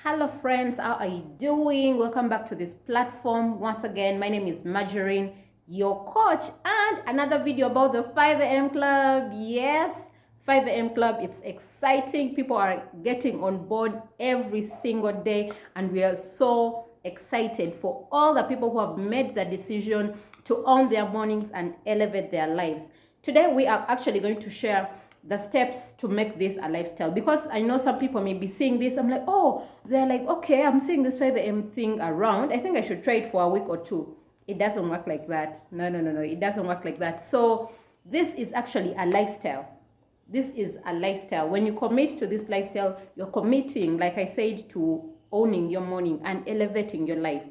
Hello friends, how are you doing? Welcome back to this platform. Once again, my name is Marjorie, your coach, and another video about the 5 a.m. club. Yes, 5 a.m. club, it's exciting. People are getting on board every single day, and we are so excited for all the people who have made the decision to own their mornings and elevate their lives. Today, we are actually going to share the steps to make this a lifestyle, because I know some people may be seeing this. I'm like, oh, they're like, okay, I'm seeing this 5 a.m. thing around. I think I should try it for a week or two. It doesn't work like that. No. It doesn't work like that. So this is actually a lifestyle. This is a lifestyle. When you commit to this lifestyle, you're committing, like I said, to owning your morning and elevating your life.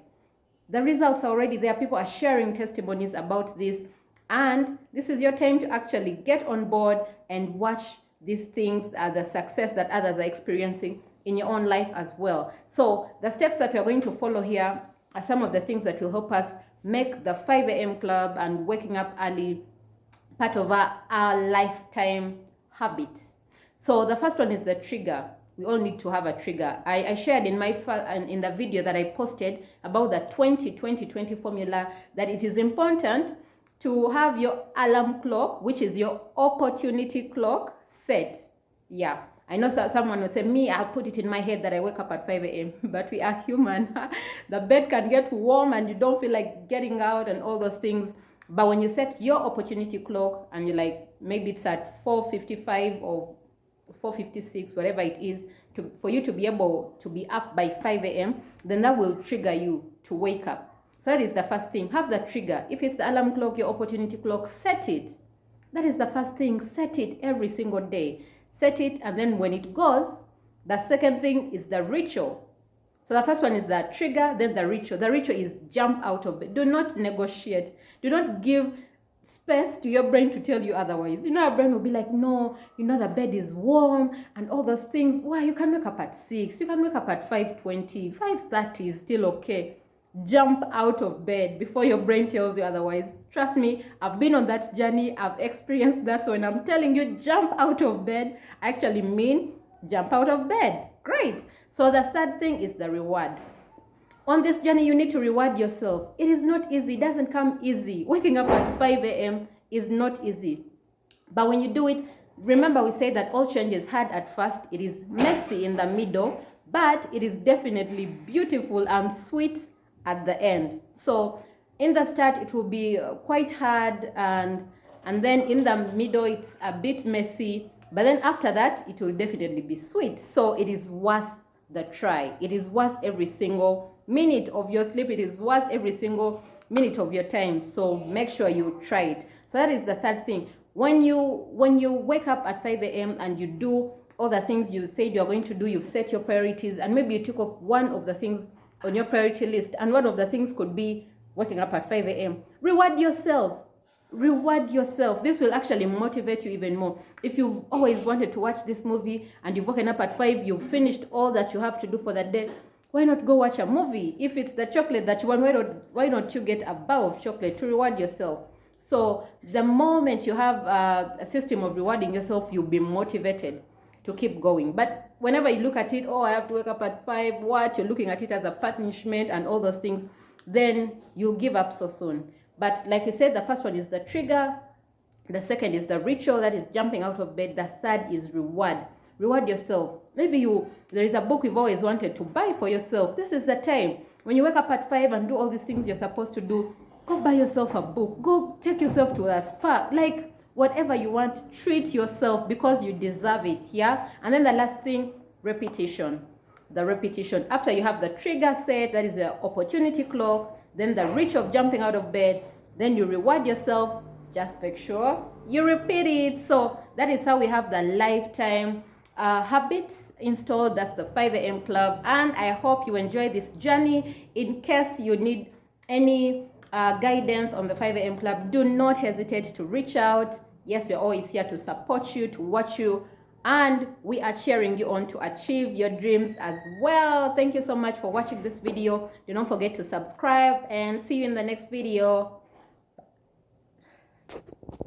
The results are already there. People are sharing testimonies about this. And this is your time to actually get on board and watch these things, the success that others are experiencing in your own life as well. So the steps that we are going to follow here are some of the things that will help us make the 5 a.m. club and waking up early part of our lifetime habit. So the first one is the trigger. We all need to have a trigger. I shared in the video that I posted about the 20-20-20 formula that it is important to have your alarm clock, which is your opportunity clock, set. Yeah, I know someone would say, me, I'll put it in my head that I wake up at 5 a.m. But we are human. The bed can get warm and you don't feel like getting out and all those things. But when you set your opportunity clock and you're like, maybe it's at 4:55 or 4:56, whatever it is, for you to be able to be up by 5 a.m., then that will trigger you to wake up. So that is the first thing. Have the trigger. If it's the alarm clock, your opportunity clock, set it. That is the first thing. Set it every single day. Set it, and then when it goes, the second thing is the ritual. So the first one is the trigger, then the ritual. The ritual is jump out of bed. Do not negotiate. Do not give space to your brain to tell you otherwise. You know, your brain will be like, no, you know, the bed is warm and all those things. Why? You can wake up at 6. You can wake up at 5:20. 5:30 is still okay. Jump out of bed before your brain tells you otherwise. Trust me, I've been on that journey. I've experienced that. So when I'm telling you jump out of bed, I actually mean jump out of bed. Great. So the third thing is the reward. On this journey, you need to reward yourself. It is not easy. It doesn't come easy. Waking up at 5 a.m. is not easy. But when you do it, remember we say that all change is hard at first. It is messy in the middle, but it is definitely beautiful and sweet at the end. So in the start it will be quite hard, and then in the middle it's a bit messy, but then after that it will definitely be sweet. So it is worth the try. It is worth every single minute of your sleep. It is worth every single minute of your time. So make sure you try it. So that is the third thing. When you wake up at 5 a.m. and you do all the things you said you're going to do, you've set your priorities, and maybe you took off one of the things on your priority list, and one of the things could be waking up at 5 a.m. Reward yourself. Reward yourself. This will actually motivate you even more. If you've always wanted to watch this movie and you've woken up at 5, you've finished all that you have to do for that day, why not go watch a movie? If it's the chocolate that you want, why not you get a bar of chocolate to reward yourself? So the moment you have a system of rewarding yourself, you'll be motivated to keep going. But whenever you look at it, oh, I have to wake up at 5, what? You're looking at it as a punishment and all those things, then you'll give up so soon. But like we said, the first one is the trigger. The second is the ritual, that is jumping out of bed. The third is reward. Reward yourself. Maybe there is a book you've always wanted to buy for yourself. This is the time. When you wake up at 5 and do all these things you're supposed to do, go buy yourself a book. Go take yourself to a spa. Like, whatever you want, treat yourself, because you deserve it. Yeah. And then the last thing, repetition. The repetition. After you have the trigger set, that is the opportunity clock, then the reach of jumping out of bed, then you reward yourself. Just make sure you repeat it. So that is how we have the lifetime habits installed. That's the 5 a.m. club, and I hope you enjoy this journey. In case you need any guidance on the 5 a.m. club, do not hesitate to reach out. Yes, we're always here to support you, to watch you, and we are cheering you on to achieve your dreams as well. Thank you so much for watching this video. Do not forget to subscribe, and see you in the next video.